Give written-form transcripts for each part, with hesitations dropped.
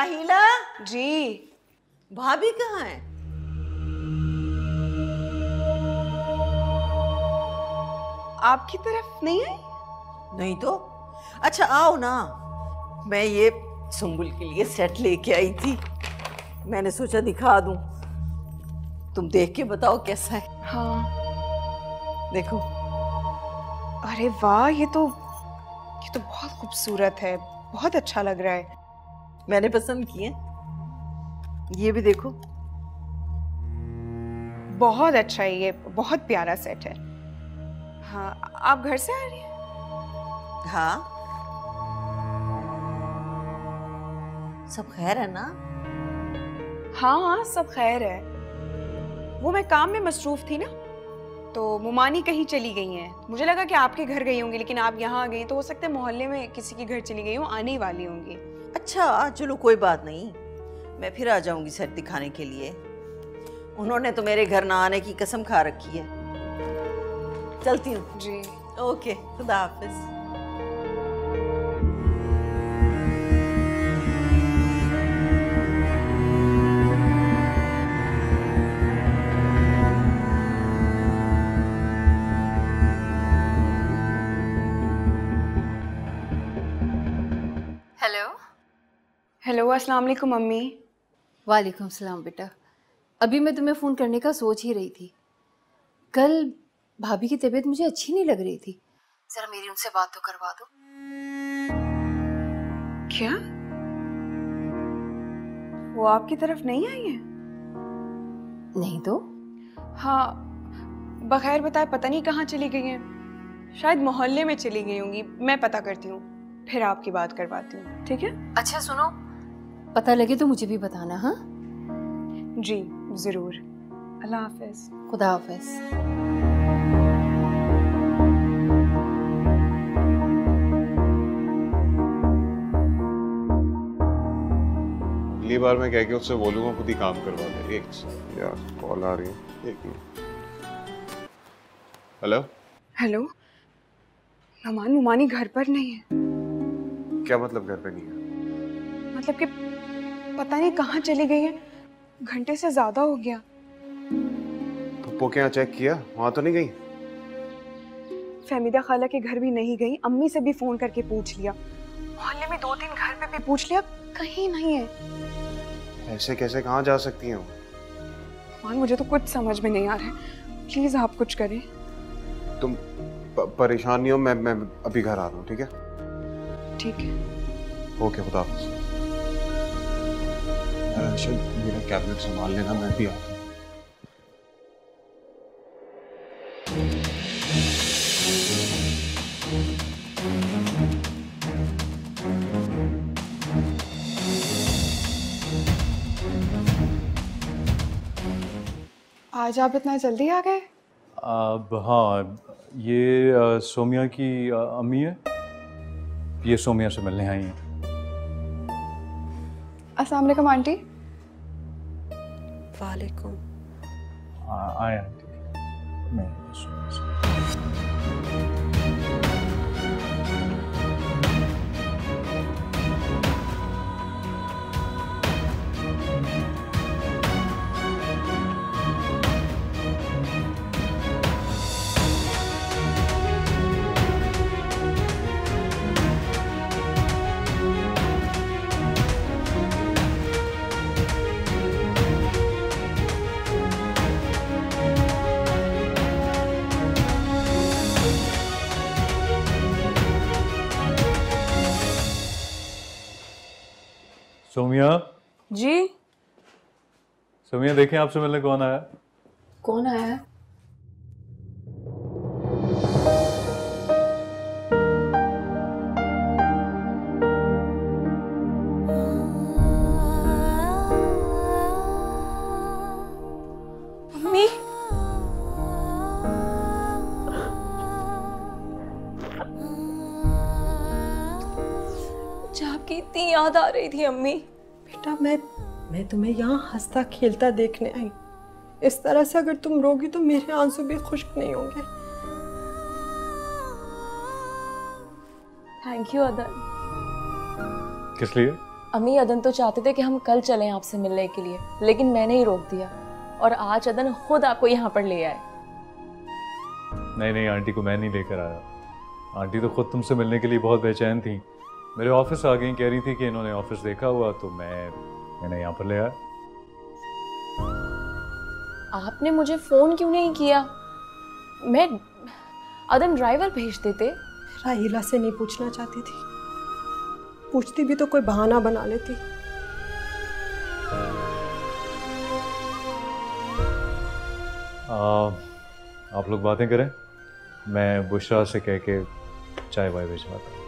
राहीला जी। भाभी कहाँ है? आपकी तरफ नहीं आई? नहीं तो। अच्छा आओ ना, मैं ये सुंबुल के लिए सेट लेके आई थी, मैंने सोचा दिखा दूं, तुम देख के बताओ कैसा है। हाँ। देखो। अरे वाह, ये तो बहुत खूबसूरत है, बहुत अच्छा लग रहा है। मैंने पसंद किए। ये भी देखो। बहुत अच्छा है, ये बहुत प्यारा सेट है। हाँ, आप घर से आ रही हैं? हाँ, सब खैर है ना? हाँ, सब खैर है। वो मैं काम में मसरूफ थी ना, तो मुमानी कहीं चली गई हैं। मुझे लगा कि आपके घर गई होंगी, लेकिन आप यहाँ आ गई, तो हो सकता है मोहल्ले में किसी के घर चली गई हूँ, आने ही वाली होंगी। अच्छा चलो कोई बात नहीं, मैं फिर आ जाऊंगी सेट दिखाने के लिए। उन्होंने तो मेरे घर ना आने की कसम खा रखी है। चलती हूँ। जी। ओके, खुदा हाफिज। हेलो। हेलो, अस्सलाम वालेकुम मम्मी। वालेकुम सलाम बेटा। अभी मैं तुम्हें फ़ोन करने का सोच ही रही थी। कल भाभी की तबीयत मुझे अच्छी नहीं लग रही थी, ज़रा मेरी उनसे बात तो करवा दो। क्या? वो आपकी तरफ नहीं आई है? नहीं तो। हाँ, बगैर बताए पता नहीं कहाँ चली गई हैं। शायद मोहल्ले में चली गई होंगी, मैं पता करती हूँ, फिर आपकी बात करवाती हूँ, ठीक है? अच्छा सुनो, पता लगे तो मुझे भी बताना। हाँ जी ज़रूर। अल्लाह हाफिज़। खुदा हाफिज़। अगली बार मैं कह के उससे बोलूंगा खुद ही काम करवा दे। एक यार कॉल आ रही है, एक मिनट। हेलो। हेलो, नमान मुमानी घर पर नहीं है। क्या मतलब घर पे नहीं है? मतलब कि पता नहीं कहाँ चली गई है, घंटे से ज्यादा हो गया। पप्पो के यहाँ चेक किया, वहां तो नहीं गई? फहमीदा खाला के घर भी नहीं गई, अम्मी से भी फोन करके पूछ लिया, मोहल्ले में 2-3 घर पे भी पूछ लिया, कहीं नहीं है। ऐसे कैसे कहाँ जा सकती हैं वो? मान मुझे तो कुछ समझ में नहीं आ रहा है, प्लीज आप कुछ करें। तुम परेशान नहीं हो, मैं अभी घर आ रहा हूँ, ठीक है? ठीक है। ओके, खुदा हाफिज़। मेरा कैबिनेट संभाल लेना, मैं भी आता हूँ। आज आप इतना जल्दी आ गए? अब हाँ, ये सोमिया की अम्मी है, ये सोमिया से मिलने आई हैं। अस्सलाम वालेकुम आंटी। वालेकुम। आए आंटी, मैं सोमिया से। सोमिया। जी। सोमिया देखें आपसे मिलने कौन आया। कौन आया है? अम्मी, मुझे आपकी इतनी याद आ रही थी अम्मी। बेटा मैं तुम्हें यहाँ हंसता खेलता देखने आई, इस तरह से अगर तुम रोगी तो मेरे आंसू भी खुश्क नहीं होंगे। थैंक यू अदन। किस लिए? अम्मी अदन तो चाहते थे कि हम कल चलें आपसे मिलने के लिए, लेकिन मैंने ही रोक दिया और आज अदन खुद आपको यहाँ पर ले आए। नहीं नहीं, आंटी को मैं नहीं लेकर आया। आंटी तो खुद तुमसे मिलने के लिए बहुत बेचैन थी। मेरे ऑफिस आ गई, कह रही थी कि इन्होंने ऑफिस देखा हुआ, तो मैंने यहाँ पर ले आया। आपने मुझे फोन क्यों नहीं किया? मैं अदन ड्राइवर भेज देते। राहिला से नहीं पूछना चाहती थी, पूछती भी तो कोई बहाना बना लेती। आप लोग बातें करें, मैं बुशरा से कह के चाय वाय भिजवाता हूँ।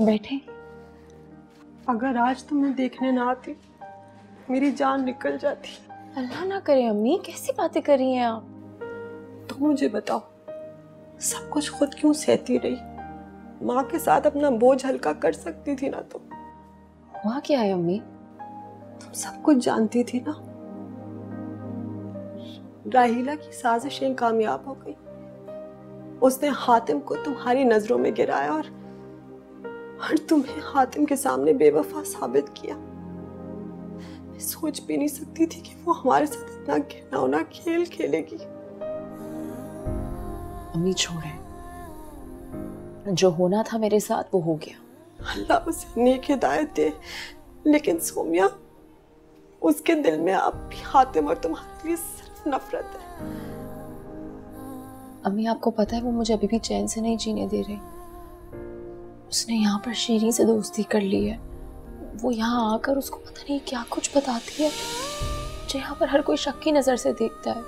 बैठे। अगर आज तुम्हें देखने ना आती मेरी जान निकल जाती। अल्लाह ना करे अम्मी, कैसी बातें कर रही हैं आप? तुम मुझे बताओ, सब कुछ खुद क्यों सहती रही? माँ के साथ अपना बोझ हल्का कर सकती थी ना तुम। हुआ क्या है अम्मी? तुम सब कुछ जानती थी ना। राहिला की साजिशें कामयाब हो गई। उसने हातिम को तुम्हारी नजरों में गिराया और तुम्हें हातिम के सामने बेवफा साबित किया। मैं सोच भी नहीं सकती थी कि वो हमारे साथ इतना घिनौना खेल खेलेगी। अम्मी छोड़े, जो होना था मेरे साथ वो हो गया। अल्लाह उसे नेक हिदायत दे, लेकिन सोमिया, उसके दिल में अब भी हातिम और तुम्हारे लिए सिर्फ नफरत है। अम्मी आपको पता है वो मुझे अभी भी चैन से नहीं जीने दे रही। उसने यहाँ पर शीरी से दोस्ती कर ली है। वो यहाँ आकर उसको पता नहीं क्या कुछ बताती है, मुझे यहाँ पर हर कोई शक की नजर से देखता है।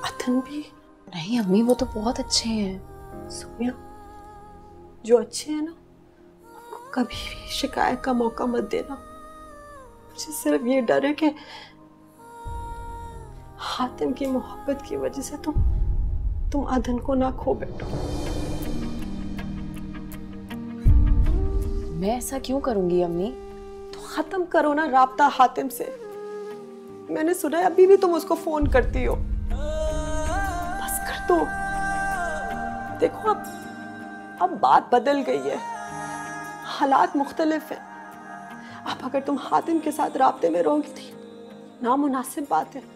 अदन भी? नहीं अम्मी, वो तो बहुत अच्छे हैं। सोमिया, जो अच्छे हैं ना, उनको कभी भी शिकायत का मौका मत देना। मुझे सिर्फ ये डर है कि हातिम की मोहब्बत की वजह से तुम अदन को ना खो बैठो। मैं ऐसा क्यों करूंगी अम्मी? तो खत्म करो ना राब्ता हातिम से। मैंने सुना है अभी भी तुम उसको फोन करती हो। बस कर दो। देखो अब बात बदल गई है, हालात मुख्तलिफ हैं। अब अगर तुम हातिम के साथ राब्ते में रहोगी तो नामुनासिब बात है।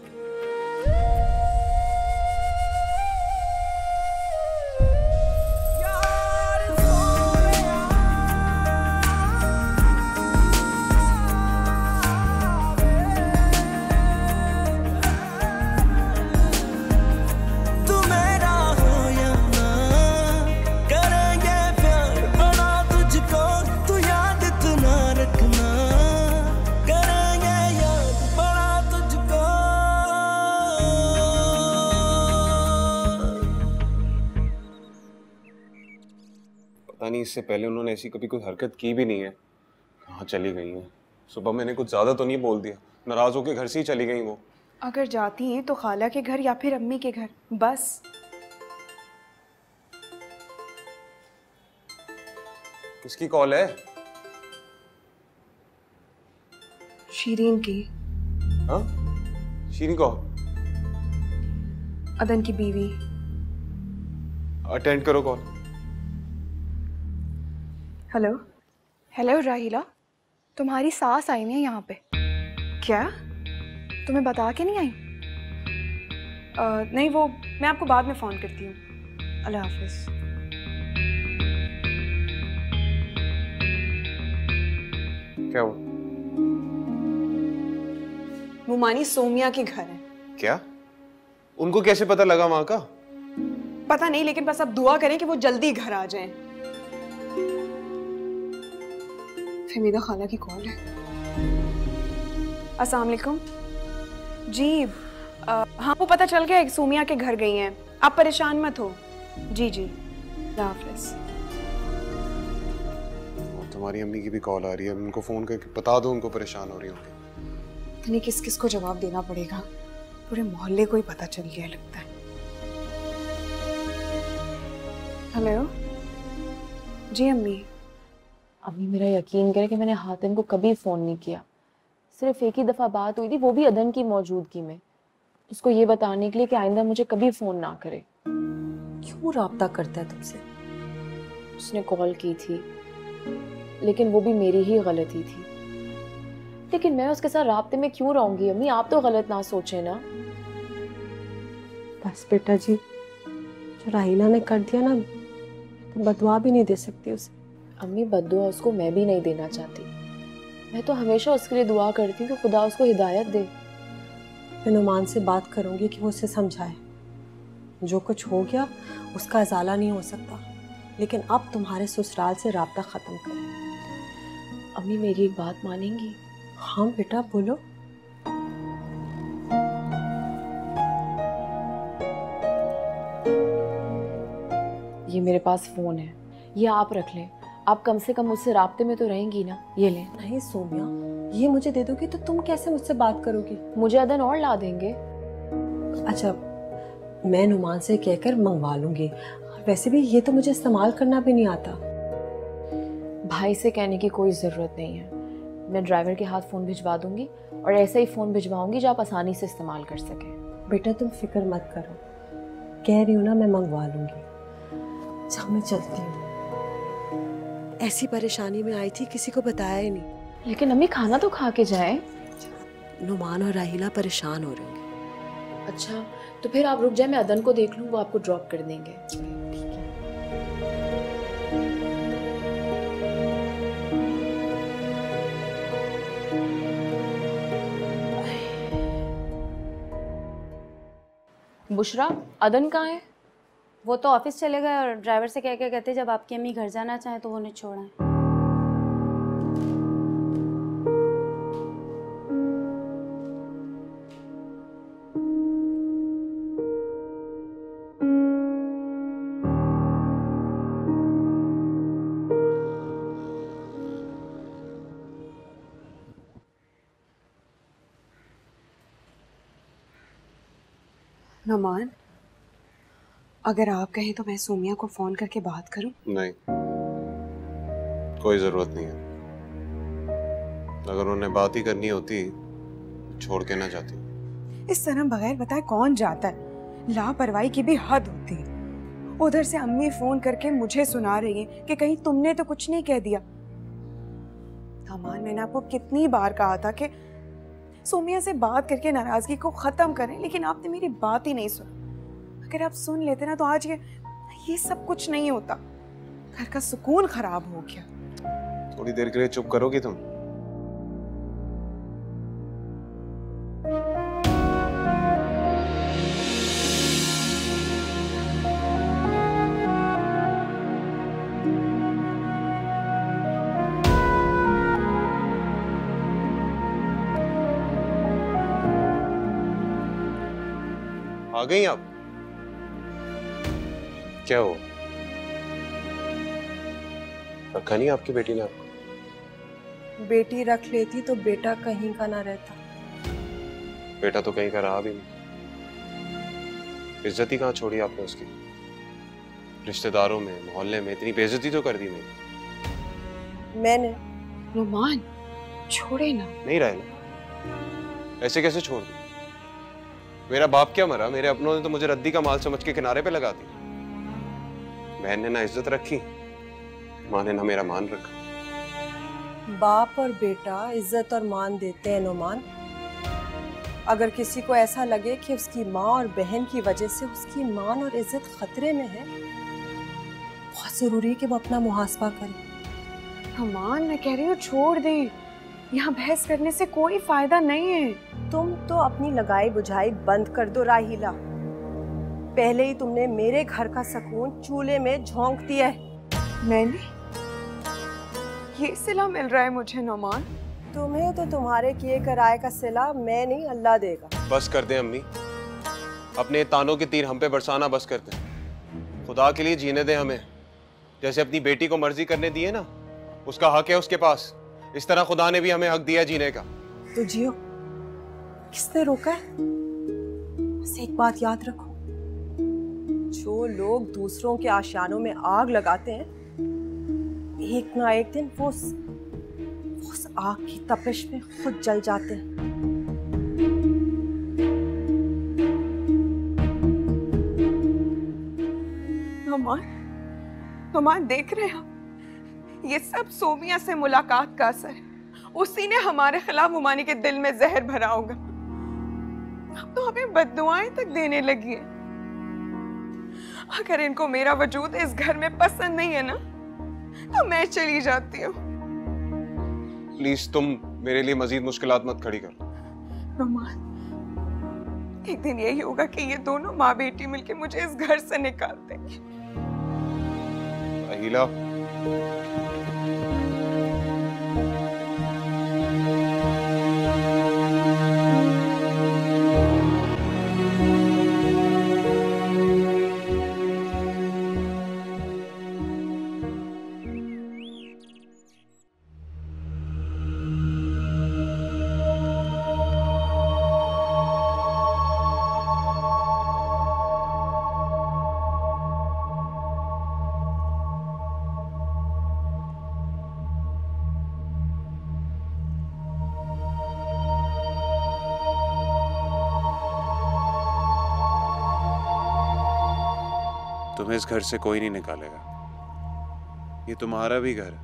नहीं, इससे पहले उन्होंने ऐसी कभी कोई हरकत की भी नहीं है। कहाँ चली गई हैं? सुबह मैंने कुछ ज्यादा तो नहीं बोल दिया? नाराज होकर घर से ही चली गई वो। अगर जाती हैं तो खाला के घर या फिर अम्मी के घर, बस। किसकी कॉल है? शीरीन की। हाँ? शीरीन कौन? अदन की बीवी। अटेंड करो कॉल। हेलो। हेलो राहिला, तुम्हारी सास आई नहीं है यहाँ पे। क्या? तुम्हें बता के नहीं आई? नहीं, वो मैं आपको बाद में फ़ोन करती हूँ। अल्लाह हाफिज़। क्या हुआ? मुमानी सोमिया के घर है। क्या? उनको कैसे पता लगा वहां का? पता नहीं, लेकिन बस अब दुआ करें कि वो जल्दी घर आ जाएं। फहमीदा खाला की कॉल है। अस्सलाम वालेकुम जी। हाँ, वो पता चल गया सोमिया के घर गई हैं। आप परेशान मत हो। जी जी, अल्लाह हाफिज़। तुम्हारी अम्मी की भी कॉल आ रही है, उनको फोन करके बता दो उनको परेशान हो रही होंगी। नहीं, किस किस को जवाब देना पड़ेगा। पूरे मोहल्ले को ही पता चल गया लगता है। हेलो जी अम्मी। अम्मी मेरा यकीन करे कि मैंने हातिम को कभी फ़ोन नहीं किया। सिर्फ एक ही दफ़ा बात हुई थी, वो भी अदन की मौजूदगी में, उसको ये बताने के लिए कि आइंदा मुझे कभी फ़ोन ना करे। क्यों राब्ता करता है तुमसे? उसने कॉल की थी, लेकिन वो भी मेरी ही गलती थी। लेकिन मैं उसके साथ राब्ते में क्यों रहूंगी अम्मी? आप तो गलत ना सोचे ना। बस बेटा जी, जो राहीला ने कर दिया ना, तो बदुआ भी नहीं दे सकती उसे। अम्मी बद्दुआ उसको मैं भी नहीं देना चाहती। मैं तो हमेशा उसके लिए दुआ करती हूँ कि खुदा उसको हिदायत दे। मैं नुमान से बात करूंगी कि वो उसे समझाए। जो कुछ हो गया उसका अजाला नहीं हो सकता, लेकिन अब तुम्हारे ससुराल से राब्ता खत्म करें। अम्मी मेरी एक बात मानेंगी? हाँ बेटा बोलो। ये मेरे पास फोन है, ये आप रख लें। आप कम से कम मुझसे राब्ते में तो रहेंगी ना? ये लें। नहीं सोमिया, ये मुझे दे दोगी तो तुम कैसे मुझसे बात करोगी? मुझे अदन और ला देंगे। अच्छा, मैं नुमान से कहकर मंगवा लूंगी। वैसे भी ये तो मुझे इस्तेमाल करना भी नहीं आता। भाई से कहने की कोई ज़रूरत नहीं है। मैं ड्राइवर के हाथ फ़ोन भिजवा दूंगी और ऐसा ही फ़ोन भिजवाऊंगी जो आप आसानी से इस्तेमाल कर सकें। बेटा तुम फिक्र मत करो, कह रही हूँ ना, मैं मंगवा लूंगी। जब मैं चलती हूँ। ऐसी परेशानी में आई थी, किसी को बताया ही नहीं। लेकिन अम्मी खाना तो खा के जाएं। नुमान और राहीला परेशान हो रहे होंगे। अच्छा तो फिर आप रुक जाए, मैं अदन को देख लूँ, वो आपको ड्रॉप कर देंगे। ठीक है। बुशरा, अदन कहाँ है? वो तो ऑफिस चले गए और ड्राइवर से कह के कहते जब आपकी अम्मी घर जाना चाहे तो वो उन्हें छोड़ा। नुमान, अगर आप कहें तो मैं सोमिया को फोन करके बात करूं? नहीं, कोई जरूरत नहीं है। अगर उन्हें बात ही करनी होती छोड़ के ना जाती। इस तरह बगैर बताए कौन जाता है? लापरवाही की भी हद होती है। उधर से अम्मी फोन करके मुझे सुना रही है कि कहीं तुमने तो कुछ नहीं कह दिया। नुमान, मैंने आपको कितनी बार कहा था कि सोमिया से बात करके नाराजगी को खत्म करें, लेकिन आपने मेरी बात ही नहीं सुनी। अगर आप सुन लेते ना तो आज ये सब कुछ नहीं होता। घर का सुकून खराब हो गया। थोड़ी देर के लिए चुप करोगी तुम? आ गई आप? क्या हो, रखा नहीं आपकी बेटी ने आपको? बेटी रख लेती तो बेटा कहीं का ना रहता। बेटा तो कहीं का रहा भी नहीं। इज्जत ही कहाँ छोड़ी आपने उसकी? रिश्तेदारों में, मोहल्ले में इतनी बेइज्जती तो कर दी मैंने। नुमान, छोड़े ना। नहीं राहिला, ऐसे कैसे छोड़ दूं? मेरा बाप क्या मरा? मेरे अपनों ने तो मुझे रद्दी का माल समझ के किनारे पे लगा दी। बहन ने ना इज्जत रखी, माँ ने ना मेरा मान रखा। बाप और बेटा इज्जत और मान देते हैं नुमान। अगर किसी को ऐसा लगे कि उसकी माँ और बहन की वजह से उसकी मान और इज्जत खतरे में है, बहुत जरूरी है कि वो अपना मुहासबा करे। नुमान, मैं कह रही हूँ छोड़ दे। यहाँ बहस करने से कोई फायदा नहीं है। तुम तो अपनी लगाई बुझाई बंद कर दो राहीला। पहले ही तुमने मेरे घर का सुकून चूल्हे में झोंक दिया है। मैंने? ये सिला मिल रहा है मुझे नुमान। तुम्हें तो तुम्हारे किए कराए का सिला मैं नहीं, अल्लाह देगा। बस कर दे अम्मी, अपने तानों के तीर हम पे बरसाना बस कर दे। खुदा के लिए जीने दे हमें। जैसे अपनी बेटी को मर्जी करने दिए ना, उसका हक है उसके पास, इस तरह खुदा ने भी हमें हक दिया जीने का। तो जियो, किसने रोका है? बस एक बात याद रखो, जो लोग दूसरों के आशियानों में आग लगाते हैं, एक ना एक दिन वो उस आग की तपिश में खुद जल जाते हैं। नुमान, नुमान देख रहे हैं, ये सब सोमिया से मुलाकात का असर है। उसी ने हमारे खिलाफ मुमानी के दिल में जहर भरा होगा। अब तो हमें बद्दुआएं तक देने लगी है। अगर इनको मेरा वजूद इस घर में पसंद नहीं है ना, तो मैं चली जाती हूँ। प्लीज तुम मेरे लिए मजीद मुश्किलात मत खड़ी कर। नुमान, एक दिन यही होगा कि ये दोनों माँ बेटी मिलके मुझे इस घर से निकाल देंगे। अहिला, तुम्हें इस घर से कोई नहीं निकालेगा। ये तुम्हारा भी घर है।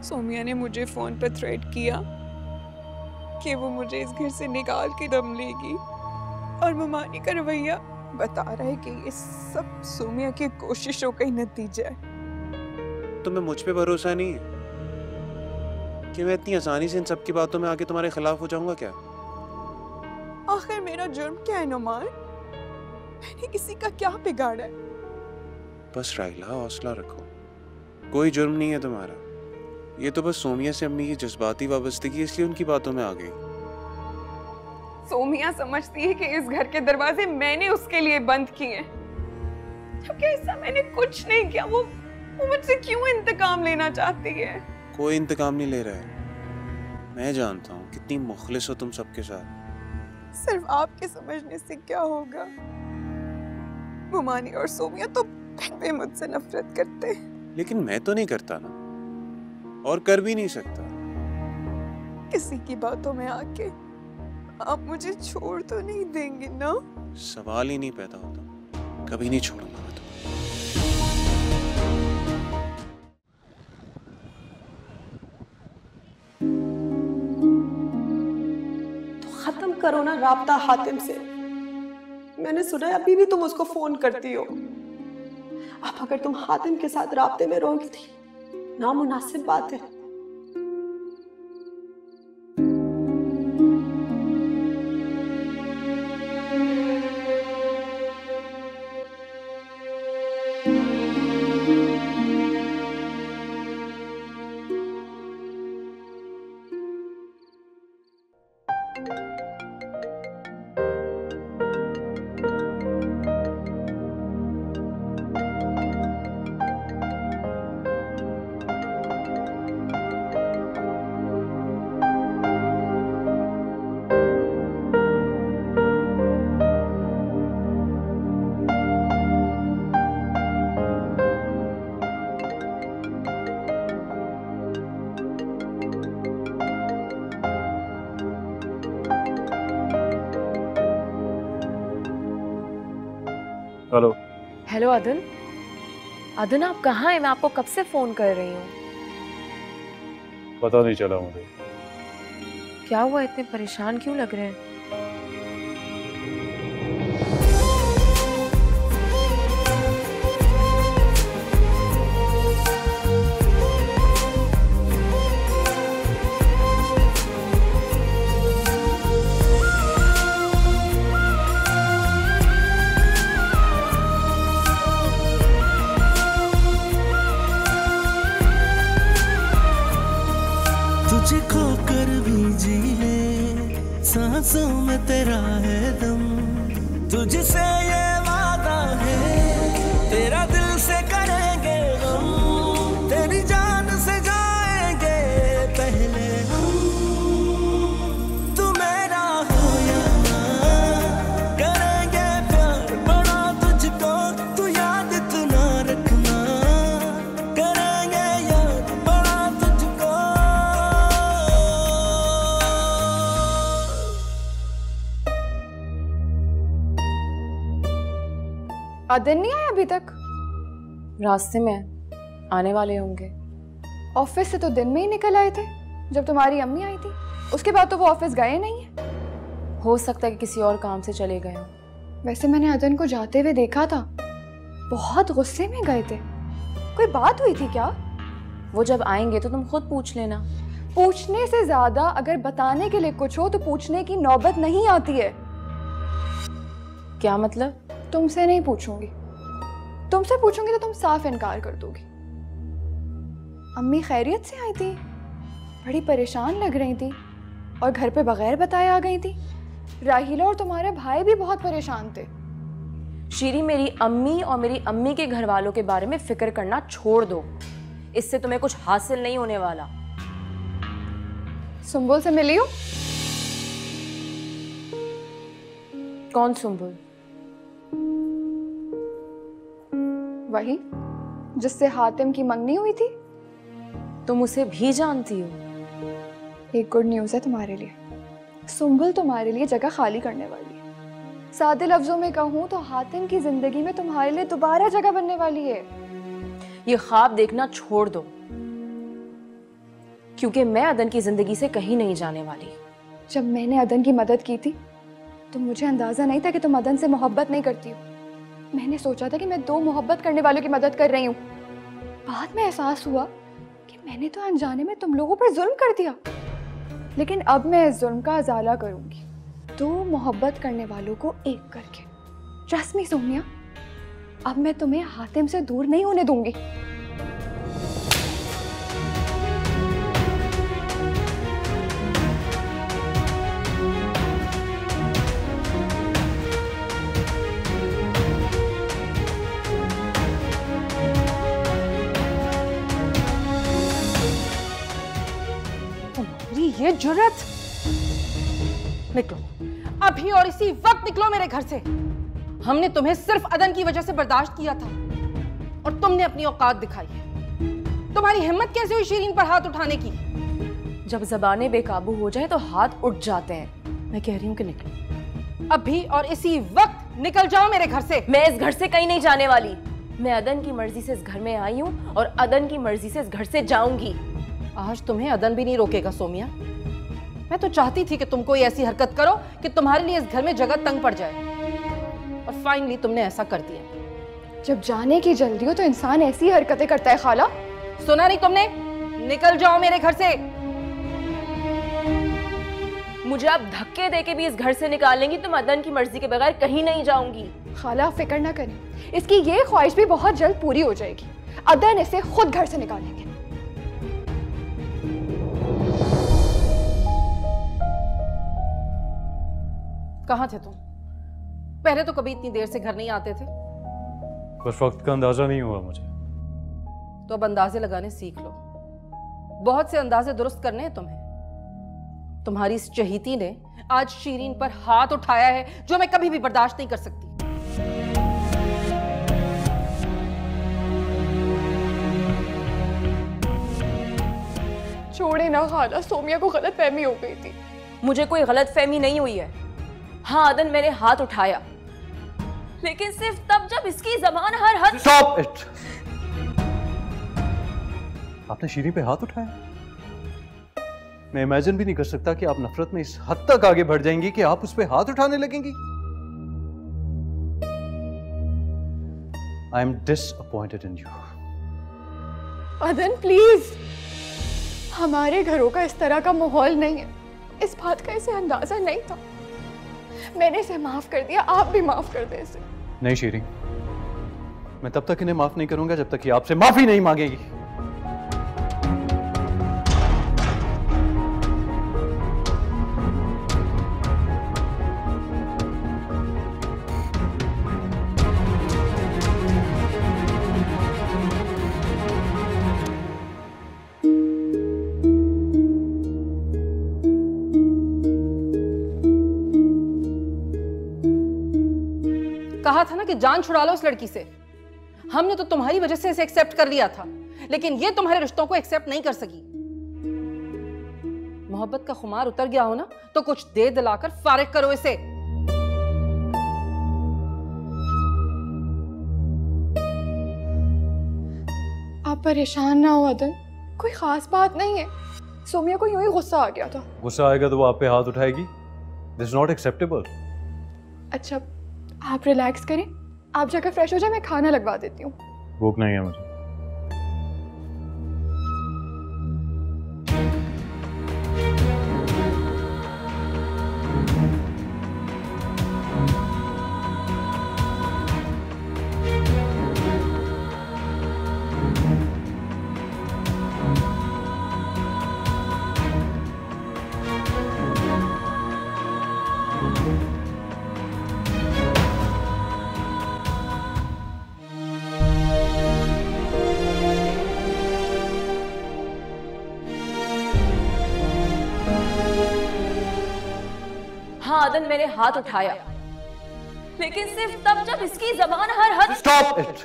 सोमिया ने मुझे फोन पर थ्रेट किया कि वो मुझे इस घर से निकाल के दम लेगी, और मुमानी का रवैया बता रहा है कि ये सब सोमिया की कोशिशों का ही नतीजा है। तुम्हें मुझ पे भरोसा नहीं है कि मैं इतनी आसानी से इन सब की बातों में आके तुम्हारे खिलाफ हो जाऊंगा क्या? आखिर मेरा जुर्म क्या है नुमान? मैंने किसी का क्या बिगाड़ा है? बस राहिला, हौसला रखो। कोई जुर्म नहीं है तुम्हारा। ये तो बस सोमिया से अपनी ये जज्बाती वाबस्तगी इसलिए उनकी बातों में आ गई। सोमिया समझती है कि इस घर के दरवाजे मैंने उसके लिए बंद किए हैं, जबकि ऐसा मैंने कुछ नहीं किया। वो मुझसे क्यों इंतकाम लेना चाहती है? कोई इंतकाम नहीं ले रहा है। मैं जानता हूँ कितनी मुखलिस हो तुम सबके साथ। सिर्फ आपके समझने से क्या होगा? मुमानी और सोमिया तो वे मुझसे नफरत करते हैं। लेकिन मैं तो नहीं करता ना, और कर भी नहीं सकता। किसी की बातों में आके आप मुझे छोड़ तो नहीं देंगे ना? सवाल ही नहीं पैदा होता। कभी नहीं छोड़ूंगा मैं तुम्हें। खत्म करो ना राब्ता हातिम से। मैंने सुना है अभी भी तुम उसको फोन करती हो। अब अगर तुम हातिम के साथ राब्ते में रहोगी तो नामुनासिब बात है। हेलो। हेलो अदन। अदन आप कहाँ हैं? मैं आपको कब से फोन कर रही हूँ। पता नहीं चला मुझे। क्या हुआ, इतने परेशान क्यों लग रहे हैं? तुझे खोकर भी जी ले, सांसों में तेरा है दम। तुझसे ये वादा है, तेरा दिल से करेंगे हम, तेरी जान से जाएंगे पहले हम। तू मेरा हो या ना, करेंगे प्यार बड़ा तुझको, तू याद इतना रखना, करेंगे याद बड़ा तुझको। अदन नहीं आया अभी तक? रास्ते में है, आने वाले होंगे। ऑफिस से तो दिन में ही निकल आए थे जब तुम्हारी अम्मी आई थी, उसके बाद तो वो ऑफिस गए नहीं है। हो सकता है कि किसी और काम से चले गए हों। वैसे मैंने अदन को जाते हुए देखा था, बहुत गुस्से में गए थे। कोई बात हुई थी क्या? वो जब आएंगे तो तुम खुद पूछ लेना। पूछने से ज्यादा अगर बताने के लिए कुछ हो तो पूछने की नौबत नहीं आती है। क्या मतलब? तुमसे नहीं पूछूंगी, तुमसे पूछूंगी तो तुम साफ इनकार कर दोगी। अम्मी खैरियत से आई थी, बड़ी परेशान लग रही थी और घर पे बगैर बताए आ गई थी। राहिला और तुम्हारे भाई भी बहुत परेशान थे। शीरी, मेरी अम्मी और मेरी अम्मी के घर वालों के बारे में फिक्र करना छोड़ दो, इससे तुम्हें कुछ हासिल नहीं होने वाला। सुंबुल से मिली हो? कौन सुंबुल? वही जिससे हातिम की मंगनी हुई थी। तुम उसे भी जानती हो? एक गुड न्यूज़ है तुम्हारे लिए, सुंबुल तुम्हारे लिए जगह खाली करने वाली है। सादे लफ्जों में कहूँ तो हातिम की जिंदगी में तुम्हारे लिए दोबारा जगह बनने वाली है। ये ख्वाब देखना छोड़ दो, क्योंकि मैं अदन की जिंदगी से कहीं नहीं जाने वाली। जब मैंने अदन की मदद की थी तो मुझे अंदाजा नहीं था कि तुम अदन से मोहब्बत नहीं करती हो। मैंने सोचा था कि मैं दो मोहब्बत करने वालों की मदद कर रही हूँ। बाद में एहसास हुआ कि मैंने तो अनजाने में तुम लोगों पर जुल्म कर दिया। लेकिन अब मैं इस जुल्म का अजाला करूंगी, दो मोहब्बत करने वालों को एक करके। ट्रस्ट मी सोनिया, अब मैं तुम्हें हातिम से दूर नहीं होने दूंगी। ये जुर्रत! निकलो अभी और इसी वक्त निकलो मेरे घर से। हमने तुम्हें सिर्फ अदन की वजह से बर्दाश्त किया था और तुमने अपनी औकात दिखाई है। तुम्हारी हिम्मत कैसे हुई शीरीन पर हाथ उठाने की? जब ज़बानें बेकाबू हो जाए तो हाथ उठ जाते हैं। मैं कह रही हूँ कि निकलो अभी और इसी वक्त, निकल जाओ मेरे घर से। मैं इस घर से कहीं नहीं जाने वाली। मैं अदन की मर्जी से इस घर में आई हूँ और अदन की मर्जी से इस घर से जाऊंगी। आज तुम्हें अदन भी नहीं रोकेगा सोमिया। मैं तो चाहती थी कि तुम कोई ऐसी हरकत करो कि तुम्हारे लिए इस घर में जगह तंग पड़ जाए, और फाइनली तुमने ऐसा कर दिया। जब जाने की जल्दी हो तो इंसान ऐसी हरकतें करता है खाला। सुना नहीं तुमने? निकल जाओ मेरे घर से। मुझे आप धक्के देके भी इस घर से निकालेंगी तो मैं अदन की मर्जी के बगैर कहीं नहीं जाऊंगी। खाला फिक्र ना करें, इसकी ये ख्वाहिश भी बहुत जल्द पूरी हो जाएगी। अदन इसे खुद घर से निकालेंगे। कहाँ थे तुम? पहले तो कभी इतनी देर से घर नहीं आते थे। बस वक्त का अंदाजा नहीं हुआ मुझे। तो अब अंदाजे लगाने सीख लो। बहुत से अंदाजे दुरुस्त करने हैं तुम्हें। तुम्हारी इस चहीती ने आज शीरीन पर हाथ उठाया है, जो मैं कभी भी बर्दाश्त नहीं कर सकती। छोड़े ना खाला, सोमिया को गलतफहमी हो गई थी। मुझे कोई गलतफहमी नहीं हुई है। हाँ, अदन मैंने हाथ उठाया, लेकिन सिर्फ तब जब इसकी ज़बान हर हद। Stop it! आपने शीरी पे हाथ उठाया? मैं इमेजिन भी नहीं कर सकता कि आप नफरत में इस हद तक आगे बढ़ जाएंगी कि आप उस पे हाथ उठाने लगेंगी। I am disappointed in you. अदन प्लीज, हमारे घरों का इस तरह का माहौल नहीं है। इस बात का इसे अंदाजा नहीं था। मैंने इसे माफ कर दिया, आप भी माफ कर दे इसे। नहीं शीरी, मैं तब तक इन्हें माफ नहीं करूंगा जब तक कि आपसे माफी नहीं मांगेगी। कहा था ना कि जान छुड़ा लो इस लड़की से। हमने तो तुम्हारी वजह से इसे एक्सेप्ट कर लिया था, लेकिन ये तुम्हारे रिश्तों को एक्सेप्ट नहीं कर सकी। मोहब्बत का खुमार उतर गया हो ना, तो कुछ दे दिलाकर फारिग करो इसे। परेशान ना हो अदन, कोई खास बात नहीं है। सोमिया को यूं ही गुस्सा आ गया था। गुस्सा आएगा तो वो आप पे हाथ उठाएगी? This is not acceptable. अच्छा आप रिलैक्स करें, आप जाकर फ्रेश हो जाए, मैं खाना लगवा देती हूँ। भूख नहीं है मुझे। आदन मेरे हाथ उठाया, लेकिन सिर्फ तब जब इसकी जबान हर हद। Stop it!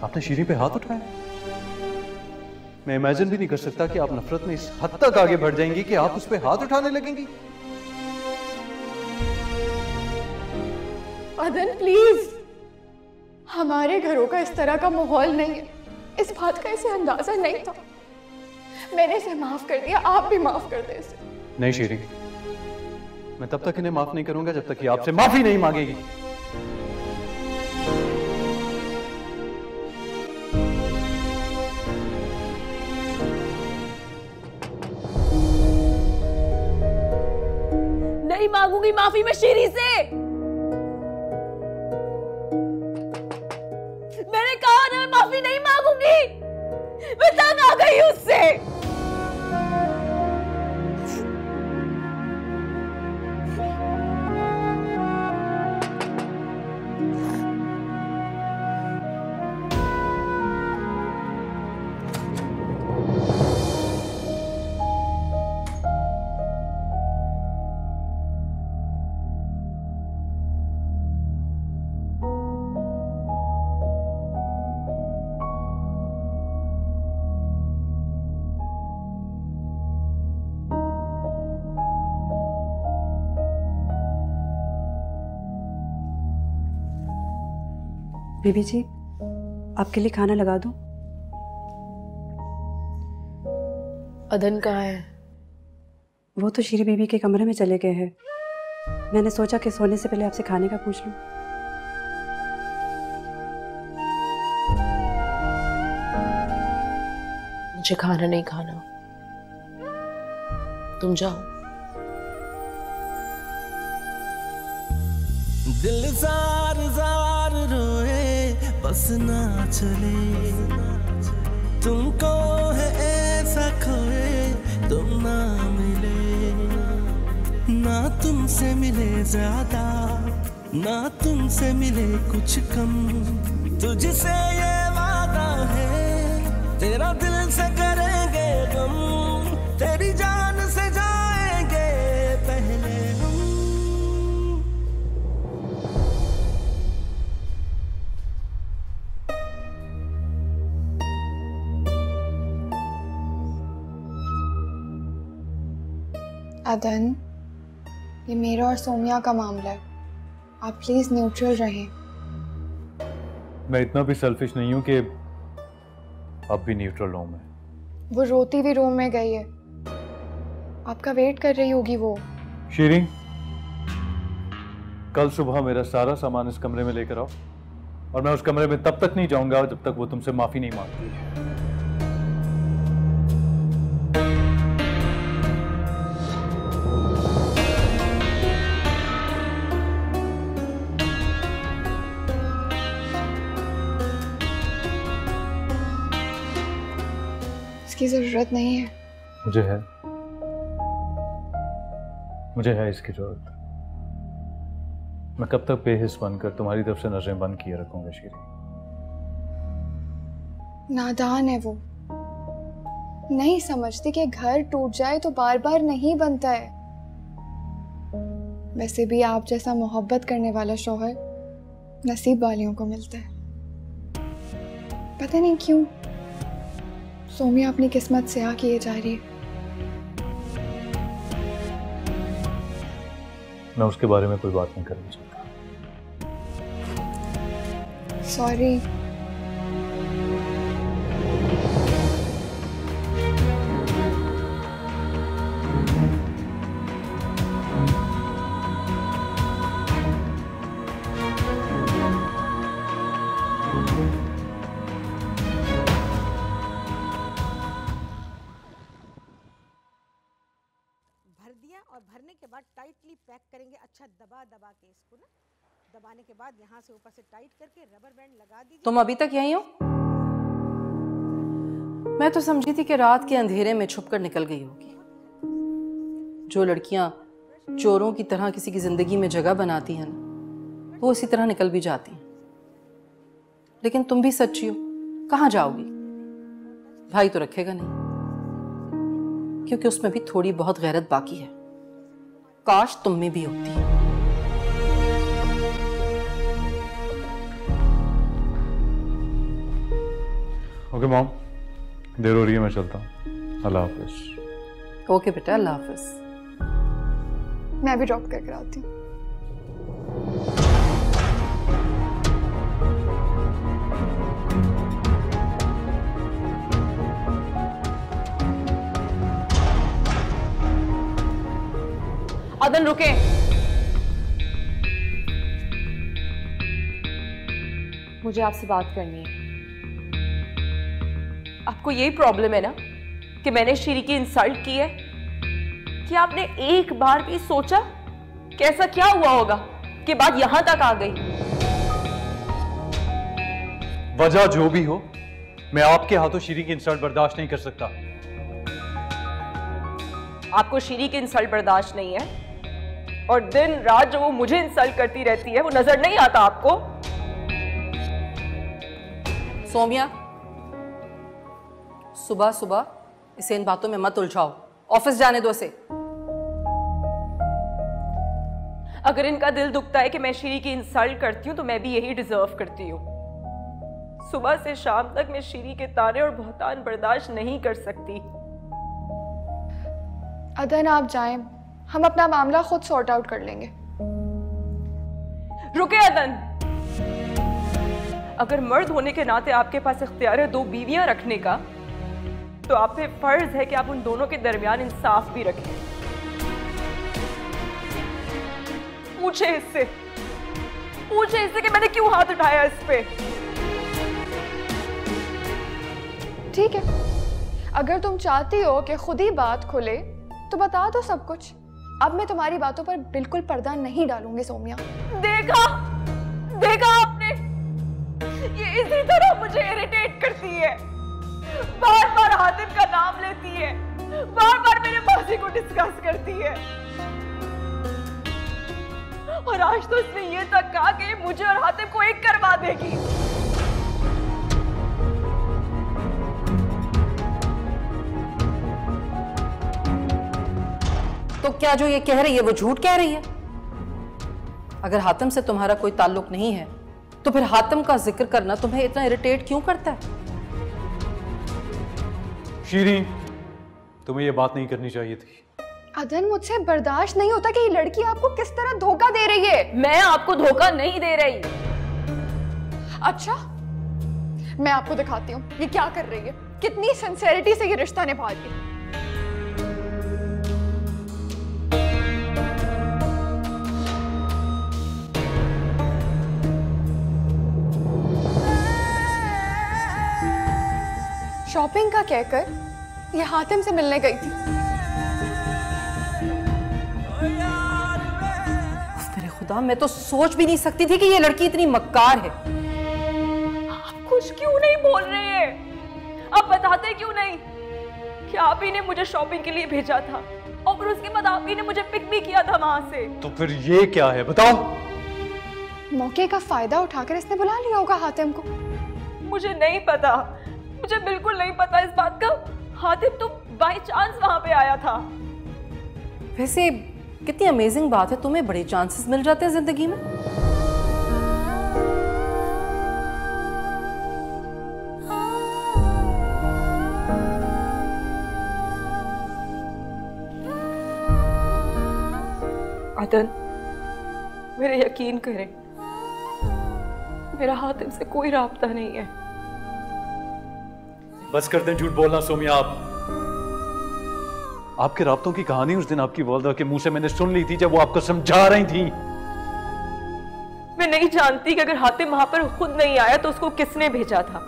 आपने शीरी पे हाथ उठाया? मैं इमेजिन भी नहीं कर सकता कि आप नफरत में इस हद तक आगे बढ़ जाएंगी कि आप उस पे हाथ उठाने लगेंगी। अदन प्लीज, हमारे घरों का इस तरह का माहौल नहीं है, इस बात का इसे अंदाजा नहीं था। मैंने इसे माफ कर दिया, आप भी माफ कर दे इसे। नहीं शीरी, मैं तब तक इन्हें माफ नहीं करूंगा जब तक कि आपसे माफी नहीं मांगेगी। नहीं मांगूंगी माफी मैं शीरी से। मैंने कहा ना, मैं माफी नहीं मांगूंगी। मैं तंग आ गई उससे। बीबी जी, आपके लिए खाना लगा दूं? अदन कहाँ है? वो तो शीरी बीबी के कमरे में चले गए हैं। मैंने सोचा कि सोने से पहले आपसे खाने का पूछ लूं। मुझे खाना नहीं खाना, तुम जाओ। दिल जार जार रोए बस ना चले, तुमको है ऐसा खोए तुम ना मिले, ना तुमसे मिले ज्यादा ना तुमसे मिले कुछ कम, तुझसे ये वादा है तेरा दिल से करेंगे गम, तेरी जान से जाएंगे पहले हम। अदन, ये मेरा और सोमिया का मामला है, आप प्लीज न्यूट्रल रहें। मैं इतना भी सेल्फिश नहीं हूं कि अब भी न्यूट्रल हूं मैं। वो रोती हुई रूम में गई है, आपका वेट कर रही होगी वो। शीरी, कल सुबह मेरा सारा सामान इस कमरे में लेकर आओ, और मैं उस कमरे में तब तक नहीं जाऊंगा जब तक वो तुमसे माफी नहीं मांगती। इसकी जरूरत नहीं है। मुझे है इसकी जरूरत। मैं कब तक बेहिस बनकर तुम्हारी तरफ से नजरें बंद किए रखूंगा शीरी? नादान है वो, नहीं समझती कि घर टूट जाए तो बार बार नहीं बनता है। वैसे भी आप जैसा मोहब्बत करने वाला शौहर नसीब वालियों को मिलता है। पता नहीं क्यों सोमिया अपनी किस्मत से आ किए जा रही है। मैं उसके बारे में कोई बात नहीं करना चाहता। सॉरी। भर दिया और भरने के बाद टाइटली पैक करेंगे, अच्छा दबा दबा के इसको ना, दबाने के बाद यहाँ से ऊपर से टाइट करके रबर बैंड लगा दीजिए। तुम अभी तक यहीं हो? मैं तो समझी थी कि रात के अंधेरे में छुपकर निकल गई होगी। जो लड़कियां चोरों की तरह किसी की जिंदगी में जगह बनाती हैं ना, वो इसी तरह निकल भी जाती हैं। लेकिन तुम भी सच्ची हो, कहाँ जाओगी? भाई तो रखेगा नहीं, क्योंकि उसमें भी थोड़ी बहुत गैरत बाकी है। काश तुम में भी होती है। ओके मॉम, देर हो रही है, मैं चलता हूँ। अल्लाह हाफिज। ओके बेटा, अल्लाह हाफिज। मैं भी ड्रॉप करके आती हूँ। अदन रुके। मुझे आपसे बात करनी है। आपको यही प्रॉब्लम है ना कि मैंने शीरी की इंसल्ट की है? कि आपने एक बार भी सोचा कि ऐसा क्या हुआ होगा कि बात यहां तक आ गई? वजह जो भी हो, मैं आपके हाथों शीरी की इंसल्ट बर्दाश्त नहीं कर सकता। आपको शीरी की इंसल्ट बर्दाश्त नहीं है, और दिन रात जो वो मुझे इंसल्ट करती रहती है वो नजर नहीं आता आपको? सोमिया, सुबह सुबह इसे इन बातों में मत उलझाओ, ऑफिस जाने दो इसे। अगर इनका दिल दुखता है कि मैं शीरी की इंसल्ट करती हूँ तो मैं भी यही डिजर्व करती हूँ। सुबह से शाम तक मैं शीरी के ताने और बहतान बर्दाश्त नहीं कर सकती। अदन आप जाएं, हम अपना मामला खुद सॉर्ट आउट कर लेंगे। रुके अदन, अगर मर्द होने के नाते आपके पास इख्तियार है 2 बीवियां रखने का, तो आप पे फर्ज है कि आप उन दोनों के दरमियान इंसाफ भी रखें। पूछे इससे कि मैंने क्यों हाथ उठाया इस पे। ठीक है, अगर तुम चाहती हो कि खुद ही बात खुले तो बता दो सब कुछ। अब मैं तुम्हारी बातों पर बिल्कुल पर्दा नहीं डालूंगी सोमिया। देखा आपने, ये इसी तरह मुझे इरिटेट करती है। बार बार हातिम का नाम लेती है, बार बार मेरे माजी को डिस्कस करती है, और आज तो उसने ये तक कहा कि मुझे और हातिम को एक करवा देगी। तो क्या जो ये कह रही है वो झूठ कह रही है? अगर हातिम से तुम्हारा कोई ताल्लुक नहीं है तो फिर हातिम का जिक्र करना तुम्हें इतना इरिटेट क्यों करता है? शीरी, तुम्हें ये बात नहीं करनी चाहिए थी। अदन, मुझसे बर्दाश्त नहीं होता कि ये लड़की आपको किस तरह धोखा दे रही है। मैं आपको धोखा नहीं दे रही। अच्छा, मैं आपको दिखाती हूँ ये क्या कर रही है, कितनी सिंसेरिटी से ये रिश्ता निभा रही है। शॉपिंग का कहकर ये हातिम से मिलने गई थी। मेरे खुदा, मैं तो सोच भी नहीं सकती थी कि ये लड़की इतनी मक्कार है। आप कुछ क्यों नहीं बोल रहे हैं? आप बताते क्यों नहीं कि आप ही ने मुझे शॉपिंग के लिए भेजा था और फिर उसके बाद आप ही ने मुझे पिक भी किया था वहां से? तो फिर ये क्या है, बताओ। मौके का फायदा उठाकर इसने बुला लिया होगा हातिम को। मुझे नहीं पता, मुझे बिल्कुल नहीं पता इस बात का। हातिम तो बाय चांस वहां पे आया था। वैसे कितनी अमेजिंग बात है, तुम्हें बड़े चांसेस मिल जाते हैं जिंदगी में। अदन, मेरे यकीन करें, मेरा हातिम से कोई राब्ता नहीं है। बस कर दें झूठ बोलना सोमिया। आपके राब्तों की कहानी उस दिन आपकी वालिदा के मुंह से मैंने सुन ली थी जब वो आपको समझा रही थी। मैं नहीं जानती कि अगर हातिम वहां पर खुद नहीं आया तो उसको किसने भेजा था,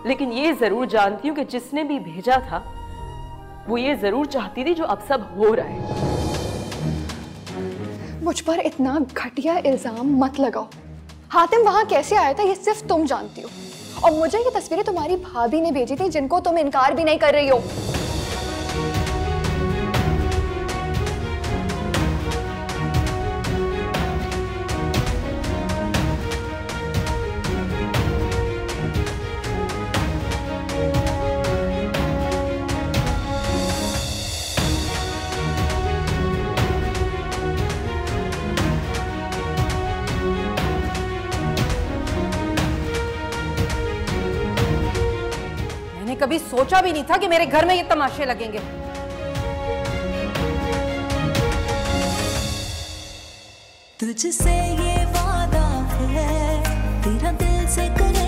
लेकिन ये जरूर जानती हूँ कि जिसने भी भेजा था वो ये जरूर चाहती थी जो अब सब हो रहा है। मुझ पर इतना घटिया इल्जाम मत लगाओ। हातिम वहां कैसे आया था ये सिर्फ तुम जानती हो, और मुझे ये तस्वीरें तुम्हारी भाभी ने भेजी थी जिनको तुम इनकार भी नहीं कर रही हो। कभी सोचा भी नहीं था कि मेरे घर में ये तमाशे लगेंगे। तुझसे ये वादा है, तेरा दिल से करे